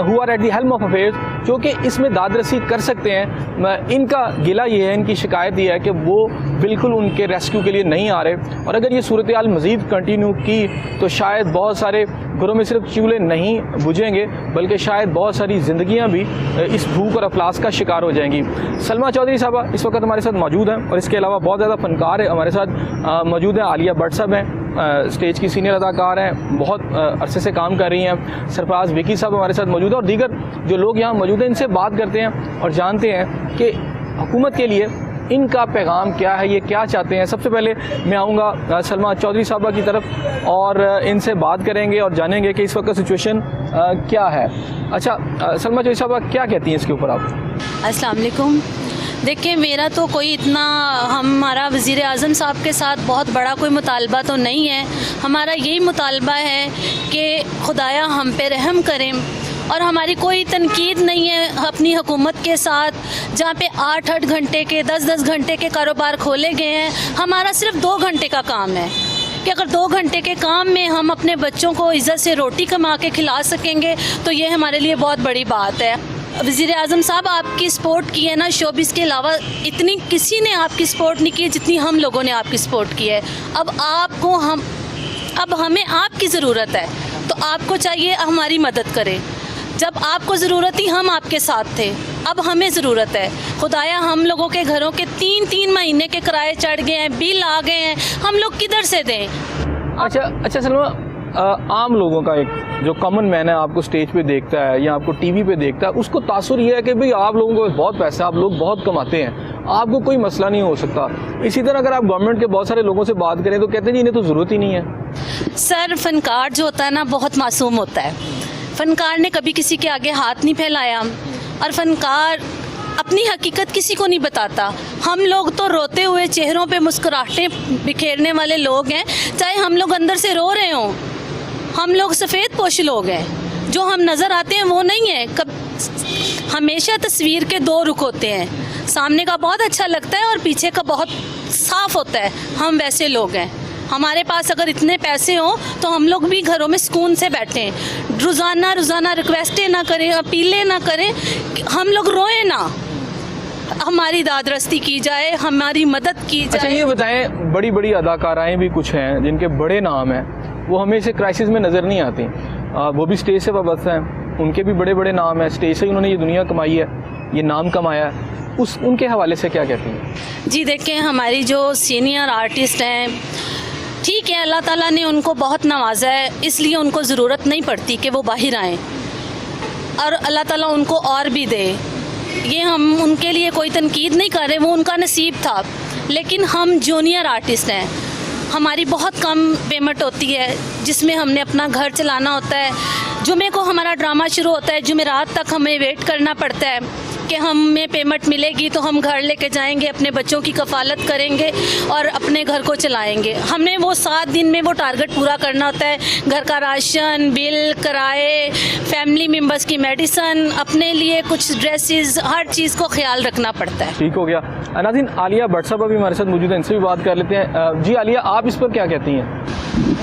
who are at the helm of affairs, जो कि इसमें दादरसी कर सकते हैं, इनका गिला ये है, इनकी शिकायत ये है कि वो बिल्कुल उनके रेस्क्यू के लिए नहीं आ रहे। और अगर ये सूरत हाल मज़ीद कंटिन्यू की तो शायद बहुत सारे घरों में सिर्फ चूल्हे नहीं बुझेंगे, बल्कि शायद बहुत सारी ज़िंदगियां भी इस भूख और अफलास का शिकार हो जाएंगी। सलमा चौधरी साहबा इस वक्त हमारे साथ मौजूद हैं और इसके अलावा बहुत ज़्यादा फ़नकार है हमारे साथ मौजूद हैं। आलिया भट्ट साहब हैं, स्टेज की सीनियर अदाकार हैं, बहुत अरसे से काम कर रही हैं। सरफराज विकी साहब हमारे साथ मौजूद है और दीगर जो लोग यहाँ मौजूद हैं, इनसे बात करते हैं और जानते हैं कि हुकूमत के लिए इनका पैगाम क्या है, ये क्या चाहते हैं। सबसे पहले मैं आऊँगा सलमा चौधरी साहबा की तरफ और इनसे बात करेंगे और जानेंगे कि इस वक्त का सिचुएशन क्या है। अच्छा सलमा चौधरी साहबा, क्या कहती हैं इसके ऊपर आप? अस्सलाम वालेकुम। देखिए, मेरा तो कोई इतना हमारा वज़ीर आज़म साहब के साथ बहुत बड़ा कोई मुतालबा तो नहीं है। हमारा यही मुतालबा है कि खुदाया हम पे रहम करें, और हमारी कोई तनकीद नहीं है अपनी हुकूमत के साथ, जहाँ पे 8-8 घंटे के 10-10 घंटे के कारोबार खोले गए हैं। हमारा सिर्फ 2 घंटे का काम है कि अगर 2 घंटे के काम में हम अपने बच्चों को इज़्ज़त से रोटी कमा के खिला सकेंगे तो ये हमारे लिए बहुत बड़ी बात है। वज़ीर आज़म साहब, आपकी सपोर्ट की है ना, शोबिस के अलावा इतनी किसी ने आपकी सपोर्ट नहीं की जितनी हम लोगों ने आपकी सपोर्ट की है। अब हमें आपकी ज़रूरत है, तो आपको चाहिए हमारी मदद करें। जब आपको ज़रूरत थी हम आपके साथ थे, अब हमें ज़रूरत है। खुदाया हम लोगों के घरों के 3-3 महीने के किराए चढ़ गए हैं, बिल आ गए हैं, हम लोग किधर से दें? अच्छा सलमा, आम लोगों का एक जो कॉमन मैन है, आपको स्टेज पे देखता है या आपको टीवी पे देखता है, उसको तासुर ये है कि भाई आप लोगों को बहुत पैसा, आप लोग बहुत कमाते हैं, आपको कोई मसला नहीं हो सकता। इसी तरह अगर आप गवर्नमेंट के बहुत सारे लोगों से बात करें तो कहते हैं जी इन्हें तो ज़रूरत ही नहीं है। सर, फ़नकार जो होता है ना, बहुत मासूम होता है। फ़नकार ने कभी किसी के आगे हाथ नहीं फैलाया, और फ़नकार अपनी हकीकत किसी को नहीं बताता। हम लोग तो रोते हुए चेहरों पे मुस्कुराहटें बिखेरने वाले लोग हैं, चाहे हम लोग अंदर से रो रहे हों। हम लोग सफ़ेद पोश लोग हैं, जो हम नज़र आते हैं वो नहीं है। हमेशा तस्वीर के 2 रुख होते हैं, सामने का बहुत अच्छा लगता है और पीछे का बहुत साफ़ होता है। हम वैसे लोग हैं। हमारे पास अगर इतने पैसे हों तो हम लोग भी घरों में सुकून से बैठें, रोज़ाना रिक्वेस्टें ना करें, अपीलें ना करें, हम लोग रोएं ना, हमारी दादरस्ती की जाए, हमारी मदद की जाए। अच्छा ये बताएं, बड़ी बड़ी अदाकाराएँ भी कुछ हैं जिनके बड़े नाम हैं, वो हमें इसे क्राइसिस में नज़र नहीं आती। वो भी स्टेज से वाबस्ता हैं, उनके भी बड़े बड़े नाम हैं, स्टेज से ही उन्होंने ये दुनिया कमाई है, ये नाम कमाया है। उनके हवाले से क्या कहती हैं? जी देखें, हमारी जो सीनियर आर्टिस्ट हैं, ठीक है, अल्लाह ताला ने उनको बहुत नवाजा है, इसलिए उनको ज़रूरत नहीं पड़ती कि वो बाहर आएँ, और अल्लाह ताला उनको और भी दे। ये हम उनके लिए कोई तनकीद नहीं कर रहे, वो उनका नसीब था। लेकिन हम जूनियर आर्टिस्ट हैं, हमारी बहुत कम पेमेंट होती है, जिसमें हमने अपना घर चलाना होता है। जुमे को हमारा ड्रामा शुरू होता है, जुमेरात तक हमें वेट करना पड़ता है कि हमें पेमेंट मिलेगी तो हम घर लेके जाएंगे, अपने बच्चों की कफ़ालत करेंगे और अपने घर को चलाएंगे। हमने वो 7 दिन में वो टारगेट पूरा करना होता है। घर का राशन, बिल, किराए, फैमिली मेम्बर्स की मेडिसन, अपने लिए कुछ ड्रेसेस, हर चीज़ को ख्याल रखना पड़ता है। ठीक हो गया। नाज़रीन, आलिया भट्ट साहब अभी हमारे साथ मौजूद हैं, इनसे भी बात कर लेते हैं। जी आलिया, आप इस पर क्या कहती हैं?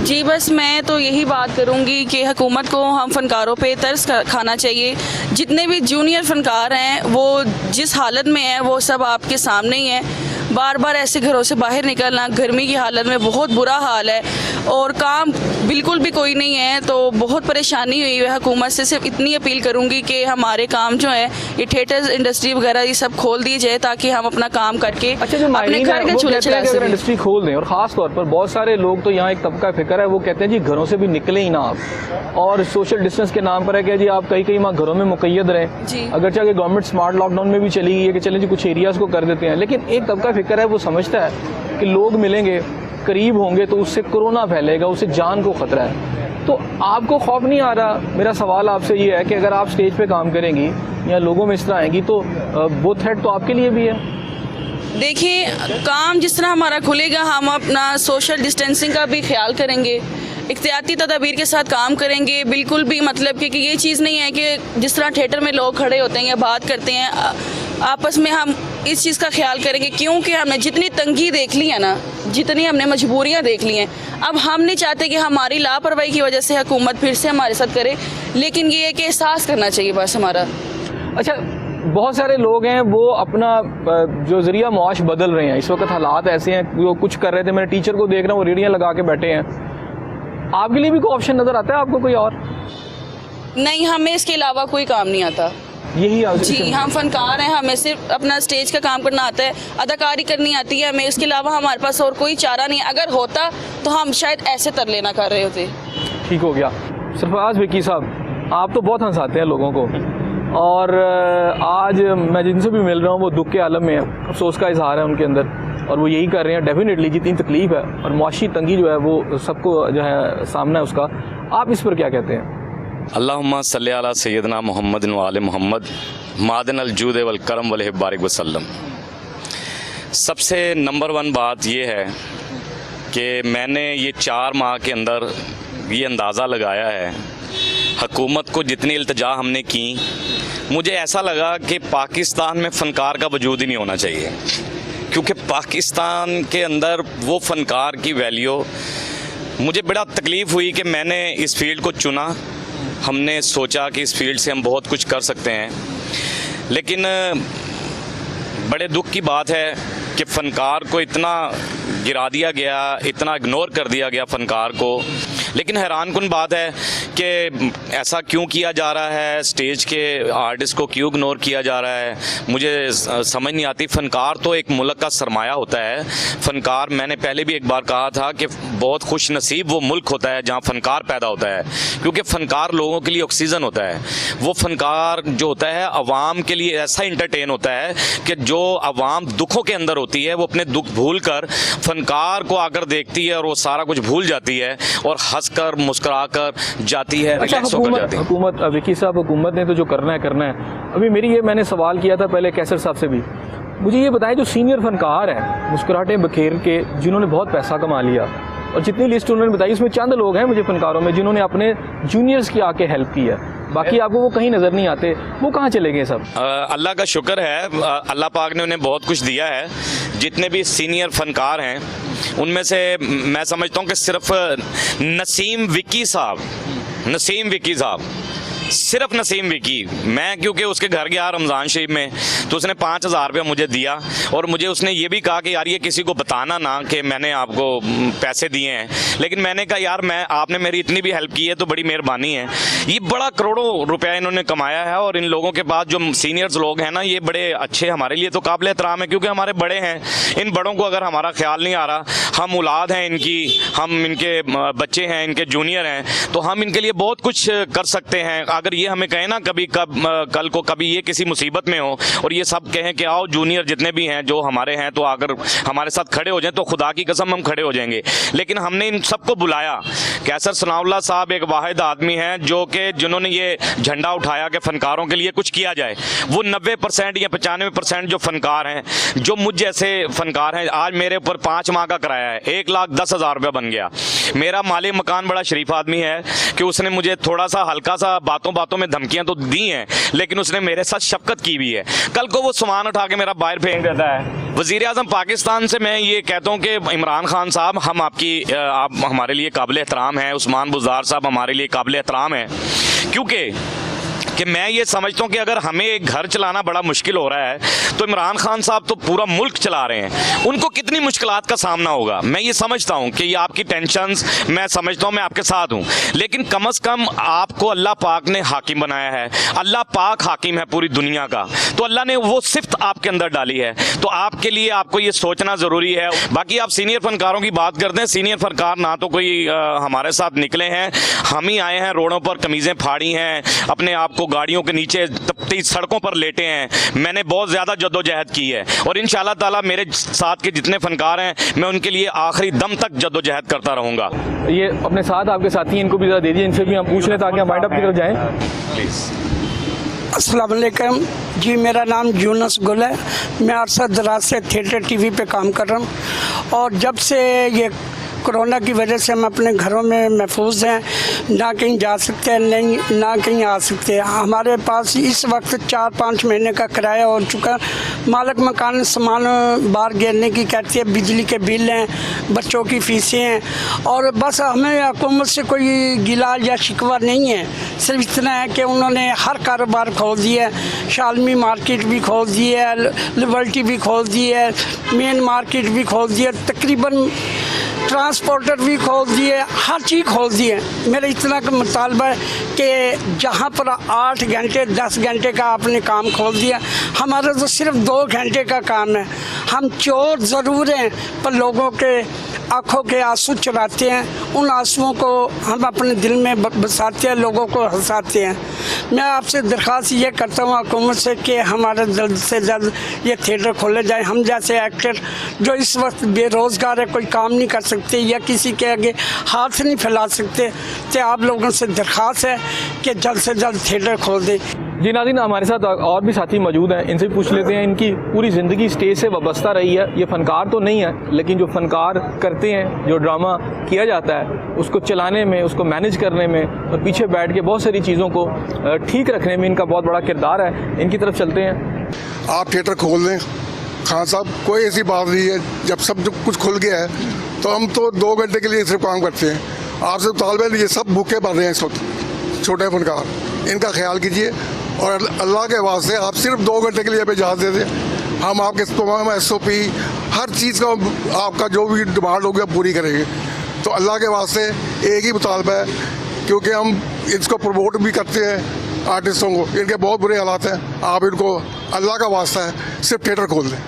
जी बस मैं तो यही बात करूंगी कि हुकूमत को हम फ़नकारों पे तरस खाना चाहिए। जितने भी जूनियर फ़नकार हैं वो जिस हालत में हैं वो सब आपके सामने ही हैं। बार बार ऐसे घरों से बाहर निकलना, गर्मी की हालत में बहुत बुरा हाल है और काम बिल्कुल भी कोई नहीं है, तो बहुत परेशानी हुई है। हुकूमत से सिर्फ इतनी अपील करूंगी कि हमारे काम जो है ये थिएटर इंडस्ट्री वगैरह ये सब खोल दी जाए ताकि हम अपना काम करके अच्छा, जो अपने घर के चूल्हे चला अगर सकें। इंडस्ट्री खोल दें, और ख़ास तौर पर बहुत सारे लोग तो यहाँ एक तबका फिक्र है, वो कहते हैं जी घरों से भी निकले ही ना आप, और सोशल डिस्टेंस के नाम पर है कि जी आप कई माह घरों में मुक़य्यद रहें। जी। अगर चाहे गवर्नमेंट स्मार्ट लॉकडाउन में भी चली गई है कि चलें जी कुछ एरियाज़ को कर देते हैं, लेकिन एक तबका फिक्र है, वो समझता है कि लोग मिलेंगे, करीब होंगे तो उससे कोरोना फैलेगा, उससे जान को ख़तरा है। तो आपको खौफ नहीं आ रहा? मेरा सवाल आपसे ये है कि अगर आप स्टेज पे काम करेंगी या लोगों में इस तरह आएंगी तो वो थ्रेट तो आपके लिए भी है। देखिए, काम जिस तरह हमारा खुलेगा हम अपना सोशल डिस्टेंसिंग का भी ख्याल करेंगे, एहतियाती तदाबीर के साथ काम करेंगे। बिल्कुल भी मतलब कि ये चीज़ नहीं है कि जिस तरह थिएटर में लोग खड़े होते हैं या बात करते हैं आपस में, हम इस चीज़ का ख्याल करेंगे क्योंकि हमने जितनी तंगी देख ली है ना, जितनी हमने मजबूरियां देख ली हैं, अब हम नहीं चाहते कि हमारी लापरवाही की वजह से हुकूमत फिर से हमारे साथ करे, लेकिन ये है कि एहसास करना चाहिए बस हमारा। अच्छा, बहुत सारे लोग हैं वो अपना जो ज़रिया मुआश बदल रहे हैं, इस वक्त हालात ऐसे हैं, वो कुछ कर रहे थे, मेरे टीचर को देख रहा हूँ वो रेडियाँ लगा के बैठे हैं। आपके लिए भी कोई ऑप्शन नज़र आता है आपको कोई और? नहीं, हमें इसके अलावा कोई काम नहीं आता। यही जी, हम फनकार हैं, हमें सिर्फ अपना स्टेज का काम करना आता है, अदाकारी करनी आती है हमें, इसके अलावा हमारे पास और कोई चारा नहीं। अगर होता तो हम शायद ऐसे तरले ना कर रहे होते। ठीक हो गया। सरफराज विक्की साहब, आप तो बहुत हंसाते हैं लोगों को, और आज मैं जिनसे भी मिल रहा हूँ वो दुख के आलम में है, अफसोस का इजहार है उनके अंदर, और वो यही कर रहे हैं। डेफिनेटली जितनी तकलीफ़ है और मुआशी तंगी जो है वो सबको जो है सामना है उसका, आप इस पर क्या कहते हैं? अल्लाहुम्मा सल्ली अला सय्यदना मुहम्मद व आले मुहम्मद मादन अल जूद वल करम वल बारिक वसल्लम। सबसे नंबर 1 बात ये है कि मैंने ये 4 माह के अंदर ये अंदाज़ा लगाया है, हुकूमत को जितनी इल्तिजा हमने की, मुझे ऐसा लगा कि पाकिस्तान में फ़नकार का वजूद ही नहीं होना चाहिए, क्योंकि पाकिस्तान के अंदर वो फ़नकार की वैल्यू, मुझे बड़ा तकलीफ़ हुई कि मैंने इस फील्ड को चुना। हमने सोचा कि इस फील्ड से हम बहुत कुछ कर सकते हैं, लेकिन बड़े दुख की बात है कि फ़नकार को इतना गिरा दिया गया, इतना इग्नोर कर दिया गया फ़नकार को। लेकिन हैरानकुन बात है कि ऐसा क्यों किया जा रहा है, स्टेज के आर्टिस्ट को क्यों इग्नोर किया जा रहा है, मुझे समझ नहीं आती। फ़नकार तो एक मुल्क का सरमाया होता है। फ़नकार, मैंने पहले भी एक बार कहा था कि बहुत खुश नसीब वो मुल्क होता है जहाँ फ़नकार पैदा होता है, क्योंकि फ़नकार लोगों के लिए ऑक्सीजन होता है। वो फ़नकार जो होता है अवाम के लिए ऐसा इंटरटेन होता है कि जो अवाम दुखों के अंदर होती है वो अपने दुख भूल कर फ़नकार को आकर देखती है और वो सारा कुछ भूल जाती है और हंसकर मुस्कुराकर जाती है, रिलैक्स होकर जाती है। हुकूमत विक्की साहब, हुकूमत ने तो जो करना है। अभी मैंने सवाल किया था पहले कैसर साहब से भी, मुझे ये बताया जो सीनियर फनकार हैं मुस्कुराहटें बखेर के, जिन्होंने बहुत पैसा कमा लिया, और जितनी लिस्ट उन्होंने बताई उसमें चंद लोग हैं मुझे फनकारों में जिन्होंने अपने जूनियर्स की आके हेल्प की है, बाकी आपको वो कहीं नज़र नहीं आते, वो कहाँ चले गए सब? अल्लाह का शुक्र है, अल्लाह पाक ने उन्हें बहुत कुछ दिया है। जितने भी सीनियर फनकार हैं उनमें से मैं समझता हूँ कि सिर्फ नसीम विक्की साहब, सिर्फ नसीम विक्की, मैं क्योंकि उसके घर गया रमज़ान शरीफ में तो उसने 5,000 रुपया मुझे दिया, और मुझे उसने ये भी कहा कि यार ये किसी को बताना ना कि मैंने आपको पैसे दिए हैं। लेकिन मैंने कहा यार आपने मेरी इतनी भी हेल्प की है तो बड़ी मेहरबानी है। ये बड़ा करोड़ों रुपया इन्होंने कमाया है, और इन लोगों के पास जो सीनियर्स लोग हैं ना, ये बड़े अच्छे, हमारे लिए तो काबिल एहतराम है क्योंकि हमारे बड़े हैं। इन बड़ों को अगर हमारा ख्याल नहीं आ रहा, हम औलाद हैं इनकी, हम इनके बच्चे हैं, इनके जूनियर हैं, तो हम इनके लिए बहुत कुछ कर सकते हैं। अगर ये हमें कहें ना कल को कभी ये किसी मुसीबत में हो और ये सब कहें कि आओ जूनियर जितने भी हैं जो हमारे हैं तो अगर हमारे साथ खड़े हो जाएं तो खुदा की कसम हम खड़े हो जाएंगे। लेकिन हमने इन सबको बुलाया। कैसर सनाउल्लाह साहब एक वाहिद आदमी हैं जो कि जिन्होंने ये झंडा उठाया कि फनकारों के लिए कुछ किया जाए। वो 90% या 95% जो फनकार हैं, जो मुझ जैसे फनकार हैं, आज मेरे ऊपर 5 माह का किराया है, 1,10,000 रुपया बन गया। मेरा मालिक मकान बड़ा शरीफ आदमी है कि उसने मुझे थोड़ा सा हल्का सा बातों में धमकियां तो दी हैं, लेकिन उसने मेरे साथ शफकत की भी है। कल को वो सामान उठा के मेरा बाहर फेंक देता है। वज़ीर आज़म पाकिस्तान से मैं ये कहता हूँ कि इमरान खान साहब, आप हमारे लिए काबिल एहतराम हैं, उस्मान बुज़दार साहब हमारे लिए काबिल एहतराम हैं, क्योंकि मैं ये समझता हूँ कि अगर हमें एक घर चलाना बड़ा मुश्किल हो रहा है तो इमरान खान साहब तो पूरा मुल्क चला रहे हैं, उनको कितनी मुश्किलात का सामना होगा। मैं ये समझता हूँ कि ये आपकी टेंशन्स मैं समझता हूँ, मैं आपके साथ हूँ, लेकिन कम से कम आपको अल्लाह पाक ने हाकिम बनाया है। अल्लाह पाक हाकिम है पूरी दुनिया का, तो अल्लाह ने वो सिफ्त आपके अंदर डाली है, तो आपके लिए आपको ये सोचना ज़रूरी है। बाकी आप सीनियर फनकारों की बात करते हैं, सीनियर फनकार ना तो कोई हमारे साथ निकले हैं, हम ही आए हैं, रोडों पर कमीज़ें फाड़ी हैं, अपने आप को गाड़ियों के नीचे तपती सड़कों पर लेटे हैं। मैंने बहुत ज़्यादा जद्दोजहद की है और इंशाअल्लाह ताला मेरे साथ के जितने फनकार हैं मैं उनके लिए आखिरी दम तक जद्दोजहद करता रहूँगा। ये अपने साथ आपके साथी इनको भी ज़रा दे दीजिए, इनसे भी हम पूछ लें ताकि हम वाइंड अप की तरफ जाएँ प्लीज़। अस्सलाम वालेकुम जी, मेरा नाम यूनुस गुल है। मैं अरसा दराज से थिएटर टीवी पे काम कर रहा हूँ, और जब से ये कोरोना की वजह से हम अपने घरों में महफूज हैं, ना कहीं जा सकते हैं, नहीं ना कहीं आ सकते हैं। हमारे पास इस वक्त 4-5 महीने का किराया हो चुका। मालिक मकान सामान बाहर गिरने की कहती है, बिजली के बिल हैं, बच्चों की फीसें हैं, और बस हमें हुकूमत से कोई गिला या शिकवा नहीं है। सिर्फ इतना है कि उन्होंने हर कारोबार खोल दिया है, शालमी मार्केट भी खोल दी है, लिबर्टी भी खोल दी है, मेन मार्केट भी खोल दी है। तकरीबन ट्रांसपोर्टर भी खोल दिए, हर चीज़ खोल दिए। मेरा इतना का मुतालबा है कि जहाँ पर 8 घंटे 10 घंटे का आपने काम खोल दिया, हमारा तो सिर्फ 2 घंटे का काम है। हम चोर ज़रूर हैं पर लोगों के आँखों के आंसू चुराते हैं, उन आंसुओं को हम अपने दिल में बसाते हैं, लोगों को हंसाते हैं। मैं आपसे दरख्वास्त ये करता हूँ हुकूमत से कि हमारे जल्द से जल्द ये थिएटर खोले जाए। हम जैसे एक्टर जो इस वक्त बेरोज़गार है, कोई काम नहीं कर सकते या किसी के आगे हाथ नहीं फैला सकते, तो आप लोगों से दरख्वास्त है कि जल्द से जल्द थिएटर खोल दें। जी नाज़रीन, हमारे साथ और भी साथी मौजूद हैं, इनसे पूछ लेते हैं। इनकी पूरी ज़िंदगी स्टेज से वाबस्ता रही है। ये फ़नकार तो नहीं है, लेकिन जो फ़नकार करते हैं, जो ड्रामा किया जाता है, उसको चलाने में, उसको मैनेज करने में और पीछे बैठ के बहुत सारी चीज़ों को ठीक रखने में इनका बहुत बड़ा किरदार है। इनकी तरफ चलते हैं। आप थिएटर खोल दें खान साहब, कोई ऐसी बात नहीं है। जब सब कुछ खुल गया है तो हम तो 2 घंटे के लिए सिर्फ काम करते हैं। आपसे तालबेल, ये सब भूखे पड़ रहे हैं इस वक्त, छोटे फनकार, इनका ख्याल कीजिए और अल्लाह के वास्ते आप सिर्फ 2 घंटे के लिए पे इजाज़त दे दें। हम आपके तमाम SOP हर चीज़ का आपका जो भी डिमांड होगी आप पूरी करेंगे। तो अल्लाह के वास्ते एक ही मुतालबा है, क्योंकि हम इसको प्रमोट भी करते हैं आर्टिस्टों को, इनके बहुत बुरे हालात हैं। आप इनको अल्लाह का वास्ता है सिर्फ थिएटर खोल दें।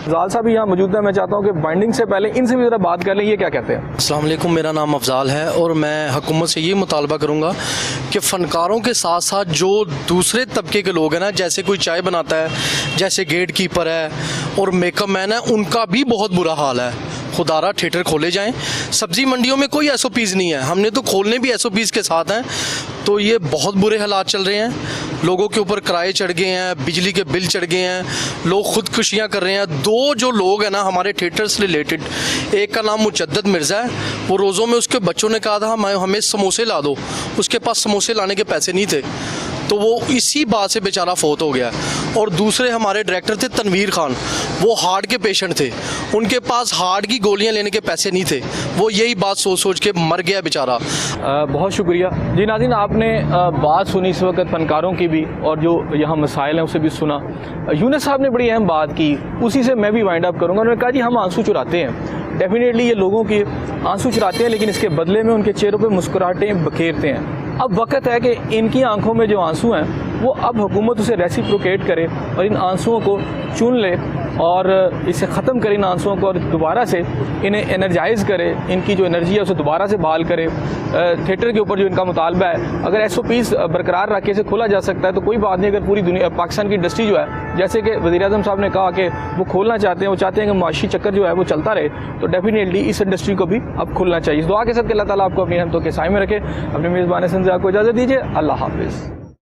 अफजाल साहब यहाँ मौजूद है। मैं चाहता हूँ कि बाइंडिंग से पहले इनसे भी ज़रा बात कर लें, ये क्या कहते हैं। अस्सलाम वालेकुम, मेरा नाम अफजाल है और मैं हुकूमत से ये मुतालबा करूँगा कि फ़नकारों के साथ साथ जो दूसरे तबके के लोग हैं ना, जैसे कोई चाय बनाता है, जैसे गेट कीपर है और मेकअप मैन है, उनका भी बहुत बुरा हाल है। खुदारा थिएटर खोले जाएं। सब्ज़ी मंडियों में कोई SOPs नहीं है, हमने तो खोलने भी SOPs के साथ हैं। तो ये बहुत बुरे हालात चल रहे हैं, लोगों के ऊपर किराए चढ़ गए हैं, बिजली के बिल चढ़ गए हैं, लोग खुदकुशियाँ कर रहे हैं। 2 जो लोग हैं ना हमारे थिएटर से रिलेटेड, एक का नाम मुजद्दद मिर्ज़ा है, वो रोज़ों में उसके बच्चों ने कहा था हमें समोसे ला दो, उसके पास समोसे लाने के पैसे नहीं थे, तो वो इसी बात से बेचारा फौत हो गया। और दूसरे हमारे डायरेक्टर थे तनवीर खान, वो हार्ट के पेशेंट थे, उनके पास हार्ट की गोलियां लेने के पैसे नहीं थे, वो यही बात सोच सोच के मर गया बेचारा। बहुत शुक्रिया जी नाज़रीन, आपने बात सुनी इस वक्त फ़नकारों की भी और जो यहाँ मसाइल हैं उसे भी सुना। यूनुस साहब ने बड़ी अहम बात की, उसी से मैं भी वाइंड अप करूँगा। उन्होंने कहा जी हम आंसू चुराते हैं, डेफिनेटली ये लोगों के आंसू चुराते हैं, लेकिन इसके बदले में उनके चेहरों पे मुस्कुराहटें बखेरते हैं। अब वक्त है कि इनकी आंखों में जो आंसू हैं वो अब हुकूमत उसे रेसिप्रोकेट करे और इन आंसुओं को चुन ले और इसे ख़त्म करे, इन आंसुओं को, और दोबारा से इन्हें एनर्जाइज़ करे, इनकी जो एनर्जी है उसे दोबारा से बहाल करे। थिएटर के ऊपर जो इनका मुतालबा है, अगर SOPs बरकरार रख के इसे खोला जा सकता है तो कोई बात नहीं। अगर पूरी दुनिया, पाकिस्तान की इंडस्ट्री जो है, जैसे कि वज़ीर-ए-आज़म साहब ने कहा कि वो खोलना चाहते हैं, वो चाहते हैं कि माशी चक्कर जो है वो चलता रहे, तो डेफिनेटली इस इंडस्ट्री को भी अब खुलना चाहिए। इस दुआ के साथ कि अल्लाह ताला आपको अपनी रहमतों के साए में रखे। अपने मेज़बान से आपको इजाज़त दीजिए। अल्लाह हाफ़िज़।